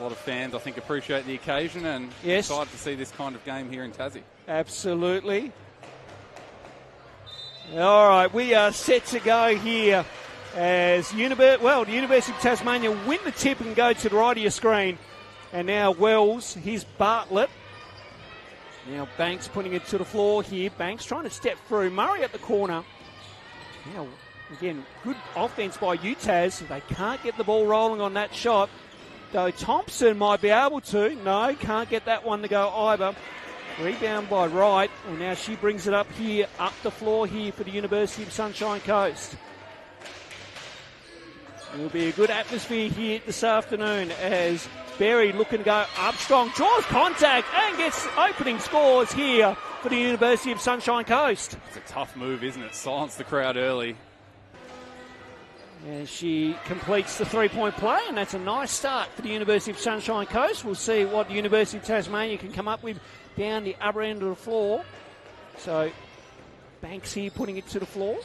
A lot of fans, I think, appreciate the occasion and excited to see this kind of game here in Tassie. Absolutely. All right, we are set to go here as the University of Tasmania win the tip and go to the right of your screen. And now Wells, here's Bartlett. Now Banks putting it to the floor here. Banks trying to step through. Murray at the corner. Now, again, good offense by UTAS. They can't get the ball rolling on that shot. Though Thompson might be able to. No, can't get that one to go either. Rebound by Wright, and now she brings it up here, up the floor here for the University of Sunshine Coast. It will be a good atmosphere here this afternoon as Berry looking to go up strong, draws contact and gets opening scores here for the University of Sunshine Coast. It's a tough move, isn't it? Silence the crowd early. And she completes the three-point play, and that's a nice start for the University of Sunshine Coast. We'll see what the University of Tasmania can come up with down the upper end of the floor. So Banks here putting it to the floor.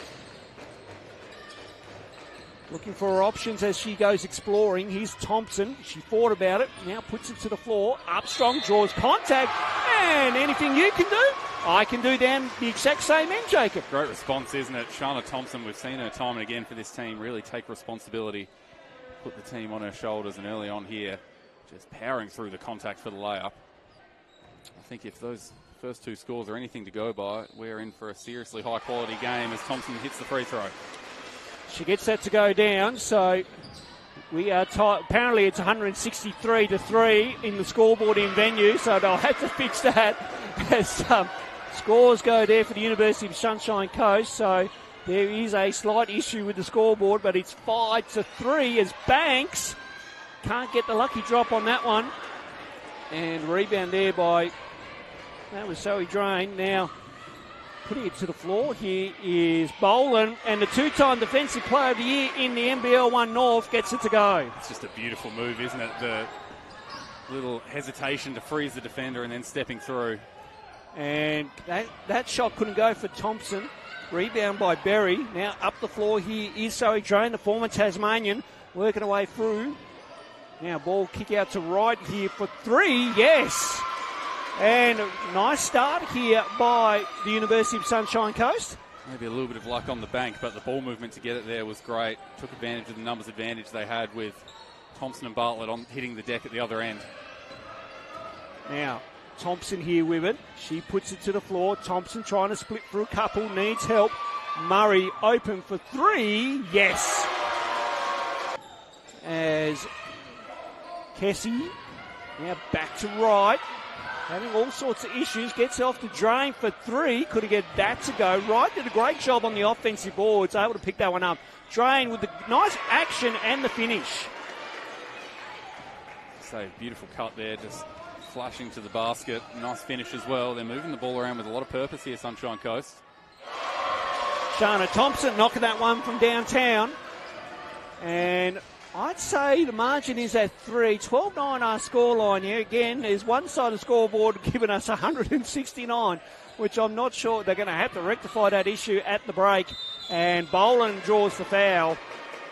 Looking for her options as she goes exploring. Here's Thompson. She thought about it. Now puts it to the floor. Up strong, draws contact. And anything you can do, I can do down the exact same end, Jacob. Great response, isn't it? Shana Thompson, we've seen her time and again for this team really take responsibility, put the team on her shoulders, and early on here, just powering through the contact for the layup. I think if those first two scores are anything to go by, we're in for a seriously high-quality game as Thompson hits the free throw. She gets that to go down, so we are tight. Apparently it's 163-3 in the scoreboard in venue, so they'll have to fix that as scores go there for the University of Sunshine Coast. So there is a slight issue with the scoreboard, but it's 5-3 as Banks can't get the lucky drop on that one. And rebound there by, that was Zoe Drain. Now putting it to the floor here is Boland, and the two-time Defensive Player of the Year in the NBL 1 North gets it to go. It's just a beautiful move, isn't it? The little hesitation to freeze the defender and then stepping through. And that shot couldn't go for Thompson. Rebound by Berry. Now up the floor here is Zoe Drain, the former Tasmanian, working away through. Now ball kick out to Wright here for three. Yes! And a nice start here by the University of Sunshine Coast. Maybe a little bit of luck on the bank, but the ball movement to get it there was great. Took advantage of the numbers advantage they had with Thompson and Bartlett on hitting the deck at the other end. Now, Thompson here with it. She puts it to the floor. Thompson trying to split through a couple, needs help. Murray open for three. Yes! As Kessie now back to Wright. Having all sorts of issues, gets off the Drain for three. Couldn't get that to go. Wright did a great job on the offensive boards, able to pick that one up. Drain with the nice action and the finish. So beautiful cut there, just flashing to the basket. Nice finish as well. They're moving the ball around with a lot of purpose here, Sunshine Coast. Shana Thompson knocking that one from downtown. And I'd say the margin is at 3. 12-9 our scoreline here. Again, there's one side of the scoreboard giving us 169, which I'm not sure they're going to have to rectify that issue at the break. And Boland draws the foul,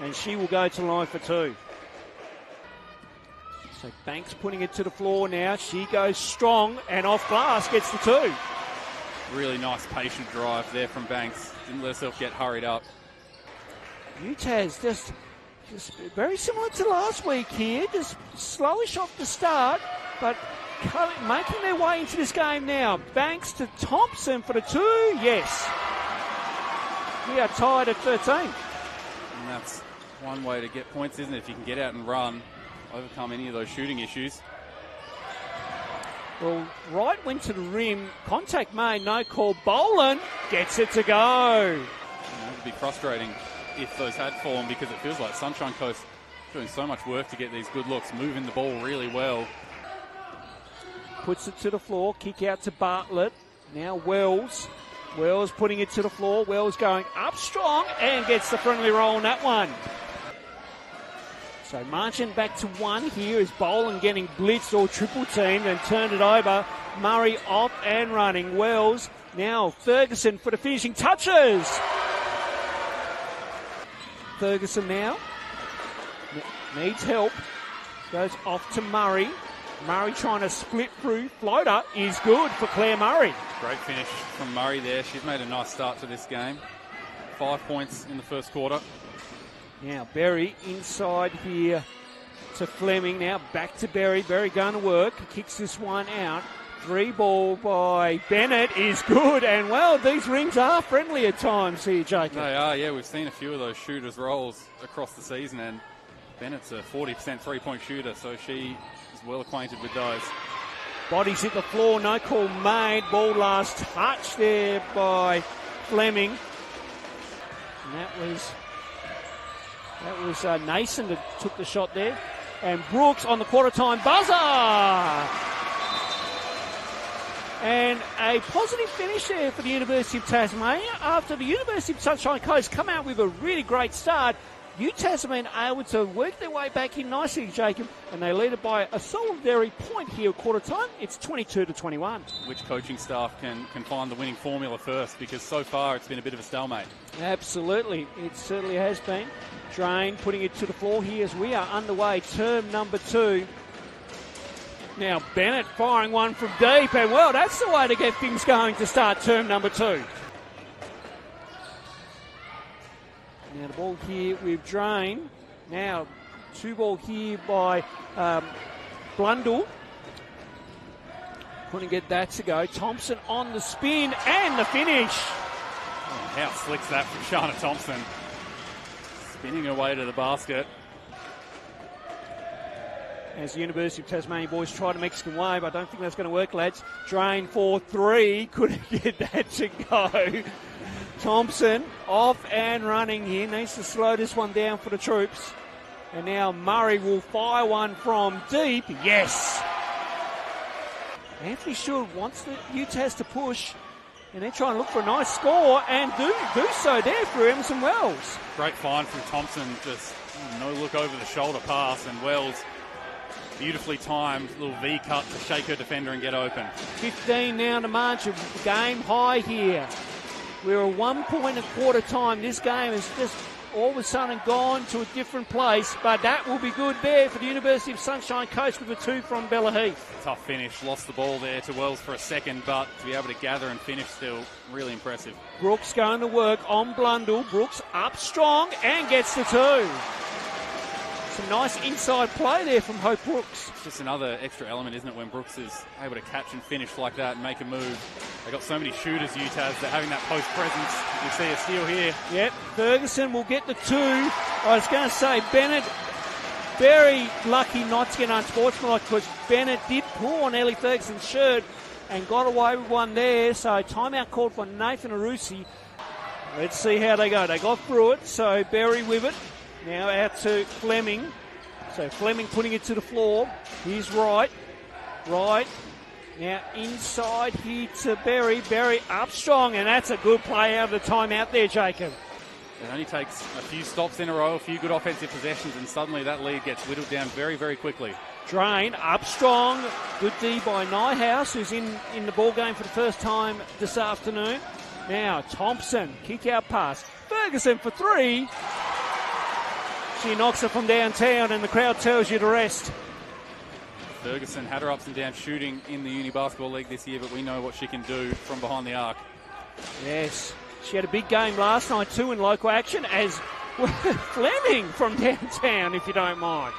and she will go to the line for two. So Banks putting it to the floor now. She goes strong and off glass, gets the two. Really nice patient drive there from Banks. Didn't let herself get hurried up. UTAS just very similar to last week here, just slowish off the start, but making their way into this game now. Banks to Thompson for the two, yes. We are tied at 13. And that's one way to get points, isn't it? If you can get out and run, overcome any of those shooting issues. Well, Wright went to the rim, contact made, no call. Boland gets it to go. It would be frustrating if those had fallen, because it feels like Sunshine Coast doing so much work to get these good looks, moving the ball really well. Puts it to the floor, kick out to Bartlett. Now Wells putting it to the floor. Wells going up strong and gets the friendly roll on that one. So marching back to one here is Boland getting blitzed or triple teamed and turned it over. Murray off and running. Wells, now Ferguson for the finishing touches. Ferguson now needs help. Goes off to Murray. Murray trying to split through. Floater is good for Claire Murray. Great finish from Murray there. She's made a nice start to this game. 5 points in the first quarter. Now Berry inside here to Fleming. Now back to Berry. Berry going to work. Kicks this one out. 3 ball by Bennett is good. And, well, these rings are friendly at times here, Jacob. They are, yeah. We've seen a few of those shooters' rolls across the season, and Bennett's a 40% three-point shooter, so she is well acquainted with those. Bodies hit the floor. No call made. Ball last touch there by Fleming. And that was Nason that took the shot there. And Brooks on the quarter-time buzzer. And a positive finish there for the University of Tasmania. After the University of Sunshine Coast come out with a really great start, UTAS have been able to work their way back in nicely, Jacob, and they lead it by a solitary point here at quarter time. It's 22-21. Which coaching staff can find the winning formula first? Because so far it's been a bit of a stalemate. Absolutely, it certainly has been. Drain putting it to the floor here as we are underway, term number 2. Now Bennett firing one from deep, and well, that's the way to get things going to start term number 2. Now the ball here with Drain. Now 2 ball here by Blundell. Couldn't get that to go. Thompson on the spin and the finish. Oh, how slick's that from Shana Thompson. Spinning her way to the basket. As the University of Tasmania boys try to Mexican wave. I don't think that's going to work, lads. Drain for 3. Couldn't get that to go. Thompson off and running here. Needs to slow this one down for the troops. And now Murray will fire one from deep. Yes! Anthony Stewart wants the UTAS to push. And they're trying to look for a nice score. And do so there for Emerson Wells. Great find from Thompson. Just no look over the shoulder pass. And Wells beautifully timed little V cut to shake her defender and get open. 15 now to margin. Game high here. We're a 1 point at quarter time. This game has just all of a sudden gone to a different place, but that will be good there for the University of Sunshine Coast with a 2 from Bella Heath. Tough finish. Lost the ball there to Wells for a second, but to be able to gather and finish still, really impressive. Brooks going to work on Blundell. Brooks up strong and gets the 2. Some nice inside play there from Hope Brooks. It's just another extra element, isn't it, when Brooks is able to catch and finish like that and make a move. They've got so many shooters, UTAS, that having that post presence. You see a steal here. Yep, Ferguson will get the 2. I was going to say, Bennett, very lucky not to get unsportsmanlike because Bennett did pull on Ellie Ferguson's shirt and got away with one there. So timeout called for Nathan Arusi. Let's see how they go. They got through it, so Berry with it. Now out to Fleming. So Fleming putting it to the floor. Here's Wright. Now inside here to Berry. Berry up strong, and that's a good play out of the timeout there, Jacob. It only takes a few stops in a row, a few good offensive possessions, and suddenly that lead gets whittled down very, very quickly. Drain up strong. Good D by Nyhouse, who's in the ball game for the first time this afternoon. Now Thompson, kick out pass. Ferguson for 3. She knocks it from downtown, and the crowd tells you the rest. Ferguson had her ups and downs shooting in the Uni Basketball League this year, but we know what she can do from behind the arc. Yes, she had a big game last night too in local action as Fleming from downtown, if you don't mind.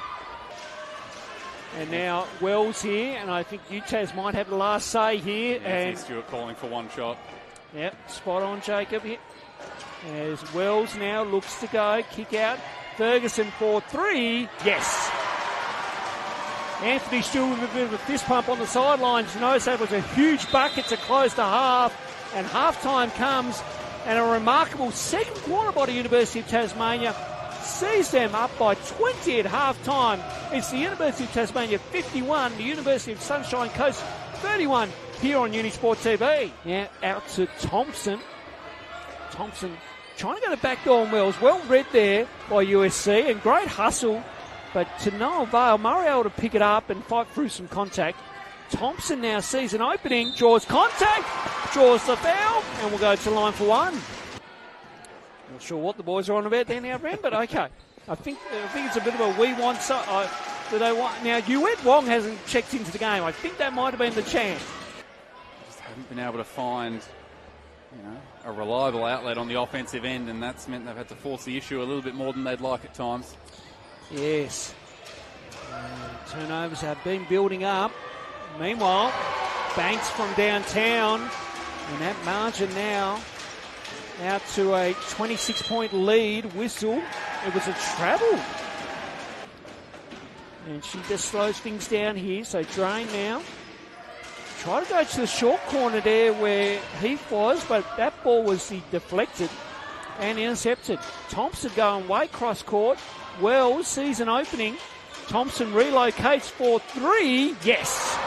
And now Wells here, and I think UTAS might have the last say here. And Stewart calling for one shot. Yep, spot on, Jacob here. As Wells now looks to go, kick out. Ferguson for 3. Yes. Anthony Stewart with a bit of a fist pump on the sidelines. You notice that was a huge bucket to close the half. And halftime comes, and a remarkable second quarter by the University of Tasmania sees them up by 20 at halftime. It's the University of Tasmania 51, the University of Sunshine Coast 31 here on UniSport TV. Now out to Thompson. Thompson trying to go to backdoor on Wells. Well read there by USC, and great hustle, but to no avail. Murray able to pick it up and fight through some contact. Thompson now sees an opening, draws contact, draws the foul, and we'll go to the line for 1. Not sure what the boys are on about there now, Brent, but okay. I think it's a bit of a we want so. Do they want now? Yuet Wong hasn't checked into the game. I think that might have been the chance. Just haven't been able to find, a reliable outlet on the offensive end, and that's meant they've had to force the issue a little bit more than they'd like at times. Yes. Turnovers have been building up. Meanwhile, Banks from downtown, and that margin now out to a 26-point lead. Whistle. It was a travel. And she just slows things down here. So Drain now. Try to go to the short corner there where Heath was, but that ball was deflected and intercepted. Thompson going way cross court. Wells sees an opening. Thompson relocates for three. Yes.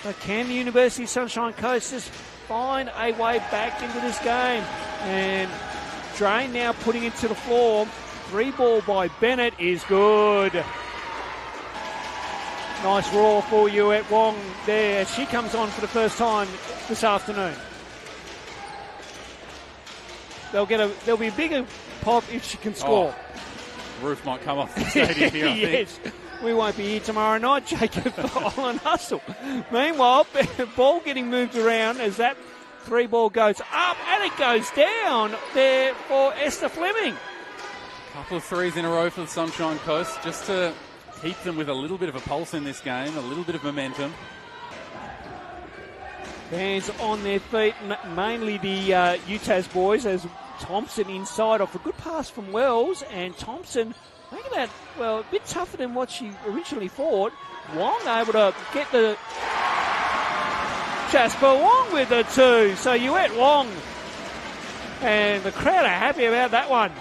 But can the University of Sunshine Coast just find a way back into this game? And Drain now putting it to the floor. 3 ball by Bennett is good. Nice roar for Yuet Wong there. She comes on for the first time this afternoon. There'll be a bigger pop if she can score. The roof might come off the stadium here, I think. Yes. We won't be here tomorrow night, Jacob, on hustle. Meanwhile, ball getting moved around as that 3 ball goes up and it goes down there for Esther Fleming. Couple of threes in a row for the Sunshine Coast just to keep them with a little bit of a pulse in this game, a little bit of momentum. Fans on their feet, mainly the UTAS boys, as Thompson inside off a good pass from Wells, and Thompson making that, a bit tougher than what she originally thought. Wong able to get the Jasper Wong with the 2. So Yuet Wong, and the crowd are happy about that one.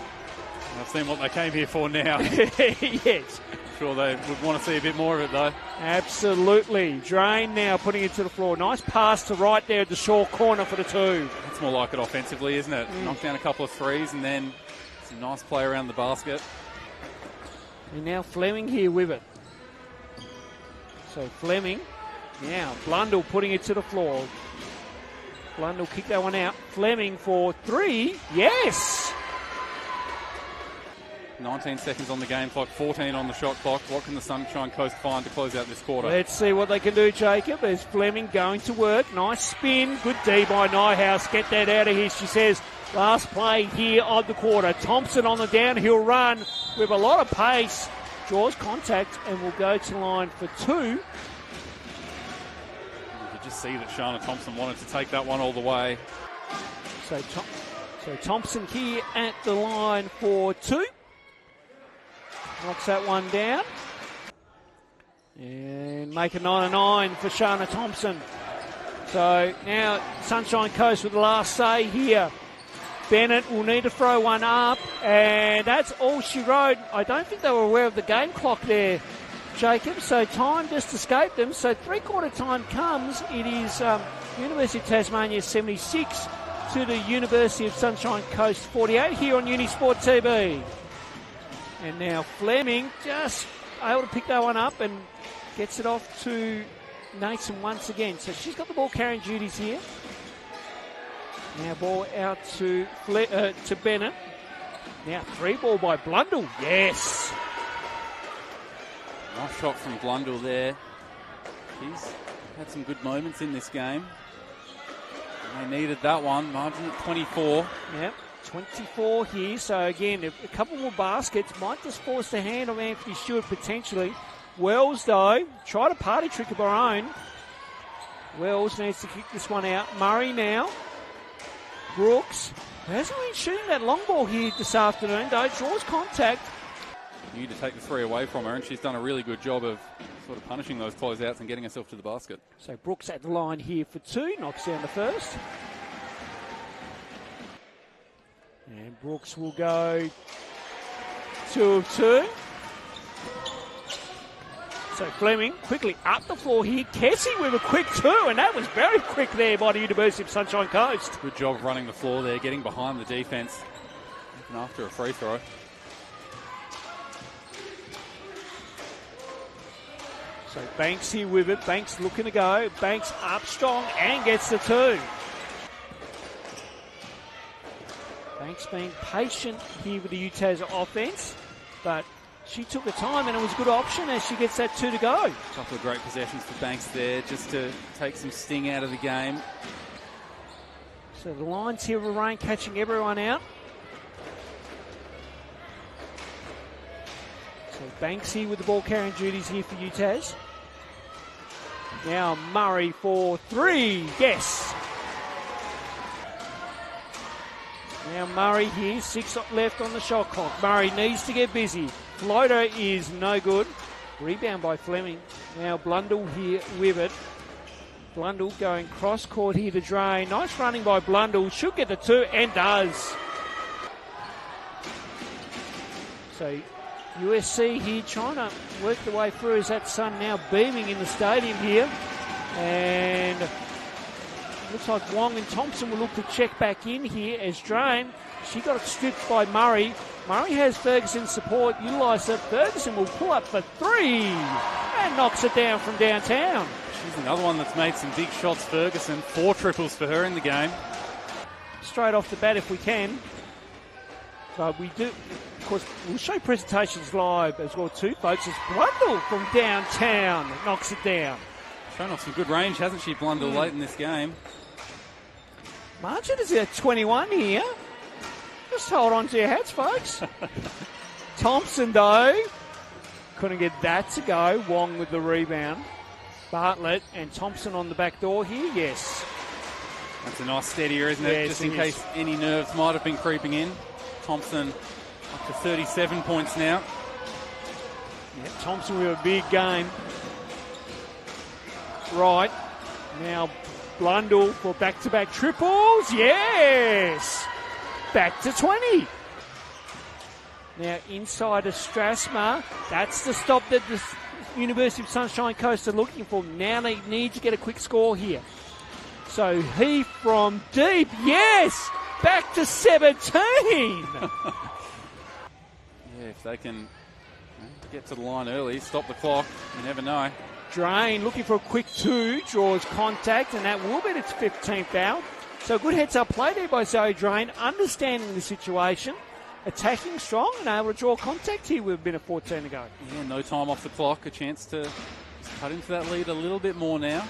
I've seen what they came here for now. Yes. Sure they would want to see a bit more of it though. Absolutely. Drain now putting it to the floor. Nice pass to right there at the short corner for the 2. That's more like it offensively, isn't it? Knock down a couple of threes and then some nice play around the basket. And now Fleming here with it. So Fleming, now Blundell putting it to the floor. Blundell kicked that one out. Fleming for 3. Yes! 19 seconds on the game clock, 14 on the shot clock. What can the Sunshine Coast find to close out this quarter? Let's see what they can do, Jacob. There's Fleming going to work. Nice spin. Good D by Nyhouse. Get that out of here, she says. Last play here of the quarter. Thompson on the downhill run with a lot of pace. Draws contact and will go to line for 2. You could just see that Shana Thompson wanted to take that one all the way. So Thompson here at the line for 2. Knocks that one down. And make a 9-9 for Shana Thompson. So now Sunshine Coast with the last say here. Bennett will need to throw one up, and that's all she wrote. I don't think they were aware of the game clock there, Jacob, so time just escaped them. So three-quarter time comes. It is University of Tasmania 76 to the University of Sunshine Coast 48 here on UniSport TV. And now Fleming just able to pick that one up and gets it off to Nason once again. So she's got the ball carrying duties here. Now ball out to Bennett. Now 3 ball by Blundell. Yes. Nice shot from Blundell there. He's had some good moments in this game. And they needed that one. Margin at 24. Yep. 24 here. So again, a couple more baskets might just force the hand of Anthony Stewart potentially. Wells though, try to party trick of her own. Wells needs to kick this one out. Murray now. Brooks hasn't been shooting that long ball here this afternoon though. Draws contact. Need to take the 3 away from her, and she's done a really good job of sort of punishing those closeouts and getting herself to the basket. So Brooks at the line here for 2. Knocks down the first. And Brooks will go 2 of 2. So Fleming quickly up the floor here. Kessie with a quick 2, and that was very quick there by the University of Sunshine Coast. Good job running the floor there, getting behind the defence, even after a free throw. So Banks here with it. Banks looking to go. Banks up strong and gets the 2. Banks being patient here with the UTAS offense, but she took her time and it was a good option as she gets that 2 to go. A couple of great possessions for Banks there just to take some sting out of the game. So the lines here, Warrane catching everyone out. So Banks here with the ball carrying duties here for UTAS. Now Murray for 3, yes. Now Murray here, 6 left on the shot clock. Murray needs to get busy. Floater is no good. Rebound by Fleming. Now Blundell here with it. Blundell going cross court here to drain. Nice running by Blundell. Should get the 2 and does. So USC here trying to work the way through as that sun now beaming in the stadium here. And looks like Wong and Thompson will look to check back in here as Drain. She got it stripped by Murray. Murray has Ferguson's support, utilised it. Ferguson will pull up for 3 and knocks it down from downtown. She's another one that's made some big shots, Ferguson. 4 triples for her in the game. Straight off the bat if we can. But we do, of course, we'll show presentations live as well too, folks. It's Blundell from downtown knocks it down. Shown off some good range, hasn't she, Blundell, late in this game? Margin is at 21 here. Just hold on to your hats, folks. Thompson, though, couldn't get that to go. Wong with the rebound. Bartlett and Thompson on the back door here, yes. That's a nice steadier, isn't it? Yes, just in case any nerves might have been creeping in. Thompson up to 37 points now. Yeah, Thompson with a big game. Right. Now Blundell for back-to-back triples. Yes! Back to 20. Now inside of Strasma. That's the stop that the University of Sunshine Coast are looking for. Now they need to get a quick score here. So Heath from deep. Yes! Back to 17. Yeah, if they can get to the line early, stop the clock, you never know. Drain looking for a quick 2, draws contact, and that will be its 15th foul. So good heads-up play there by Zoe Drain, understanding the situation, attacking strong, and able to draw contact here with a bit of 14 to go. Yeah, no time off the clock, a chance to cut into that lead a little bit more now.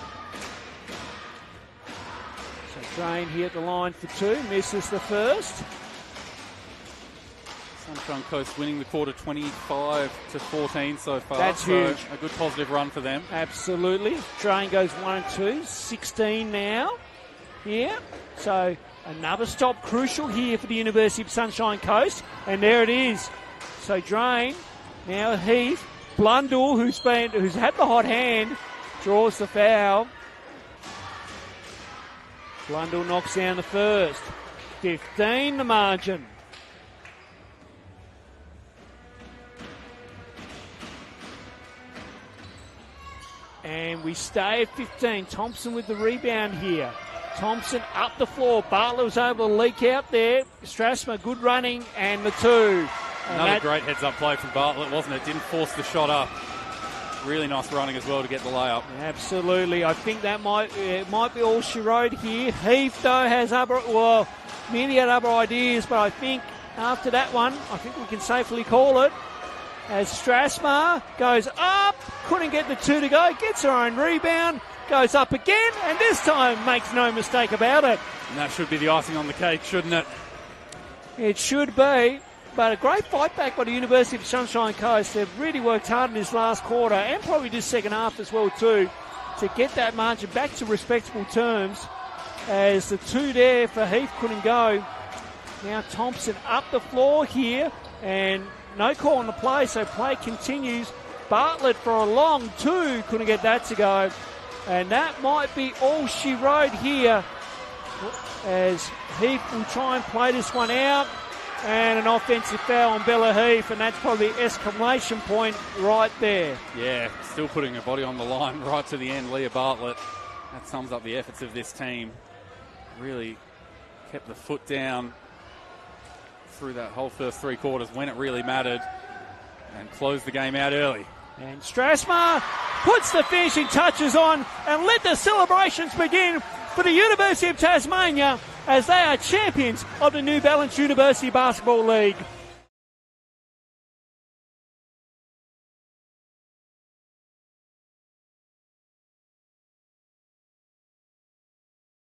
So Drain here at the line for 2, misses the first. Sunshine Coast winning the quarter 25-14 so far. That's huge. A good positive run for them. Absolutely. Drain goes 1 and 2, 16 now. Yeah. So another stop crucial here for the University of Sunshine Coast. And there it is. So Drain, now Heath, Blundell, who's had the hot hand, draws the foul. Blundell knocks down the first. 15 the margin. And we stay at 15. Thompson with the rebound here. Thompson up the floor. Bartlett was able to leak out there. Strasma, good running, and the 2. Another great heads-up play from Bartlett, wasn't it? Didn't force the shot up. Really nice running as well to get the layup. Absolutely. I think that might be all she wrote here. Heath, though, has many had other ideas, but I think after that one, I think we can safely call it. As Strasma goes up, couldn't get the 2 to go, gets her own rebound, goes up again, and this time makes no mistake about it. And that should be the icing on the cake, shouldn't it? It should be, but a great fight back by the University of Sunshine Coast. They've really worked hard in this last quarter, and probably this second half as well too, to get that margin back to respectable terms. As the 2 there for Heath couldn't go. Now Thompson up the floor here, and no call on the play, so play continues. Bartlett for a long 2, couldn't get that to go. And that might be all she wrote here, as Heath will try and play this one out. And an offensive foul on Bella Heath, and that's probably the exclamation point right there. Yeah, still putting her body on the line right to the end, Leah Bartlett. That sums up the efforts of this team. Really kept the foot down through that whole first 3 quarters when it really mattered, and closed the game out early. And Strasma puts the finishing touches on, and let the celebrations begin for the University of Tasmania as they are champions of the New Balance University Basketball League.